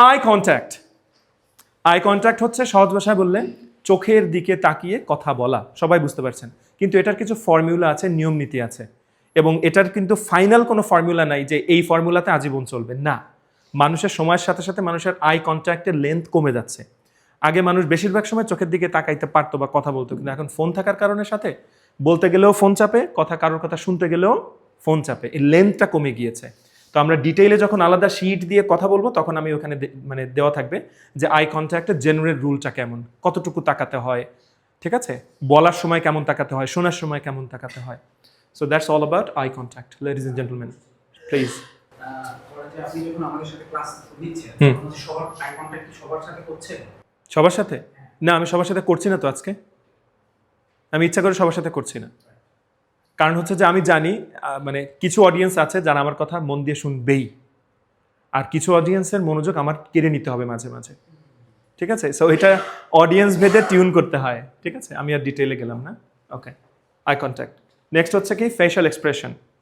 Eye contact. Eye contact হচ্ছে সহজ ভাষায় বললে চোখের দিকে তাকিয়ে কথা বলা, সবাই বুঝতে পারছেন। কিন্তু এটার কিছু ফর্মুলা আছে, নিয়ম নীতি আছে, এবং এটার কিন্তু ফাইনাল কোনো ফর্মুলা নাই যে এই ফর্মুলাতে আজীবন চলবে না। মানুষের সময়ের সাথে সাথে মানুষের আই কন্ট্যাক্টের লেন্থ কমে যাচ্ছে। আগে মানুষ বেশিরভাগ সময় চোখের দিকে তাকাইতে পারতো বা কথা বলতো, কিন্তু এখন ফোন থাকার কারণে সাথে বলতে গেলেও ফোন চাপে, কারোর কথা শুনতে গেলেও ফোন চাপে, এই লেন্থটা কমে গিয়েছে। তো আমরা ডিটেইলে যখন আলাদা শিট দিয়ে কথা বলবো তখন আমি ওখানে মানে দেওয়া থাকবে যে আই কন্ট্যাক্টের জেনারেল রুলটা কেমন, কতটুকু তাকাতে হয়, ঠিক আছে, বলার সময় কেমন তাকাতে হয়, শোনার সময় কেমন তাকাতে হয়। So that's all about eye contact, ladies and gentleman, please. আপনি যখন আমাদের সাথে ক্লাস নিচ্ছেন তখন সবার আই কন্টাক্ট কি সবার সাথে করছে? সবার সাথে না, আমি সবার সাথে করছি না তো আজকে, আমি ইচ্ছা করে সবার সাথে করছি না। কারণ হচ্ছে যে আমি জানি মানে কিছু অডিয়েন্স আছে যারা আমার কথা মন দিয়ে শুনবেই, আর কিছু অডিয়েন্সের মনোযোগ আমার কেড়ে নিতে হবে মাঝে মাঝে, ঠিক আছে। সো এটা অডিয়েন্স ভেদে টিউন করতে হয়, ঠিক আছে। আমি আর ডিটেইলে গেলাম না। ওকে, আই কন্ট্যাক্ট। নেক্সট হচ্ছে কি ফেশিয়াল এক্সপ্রেশন।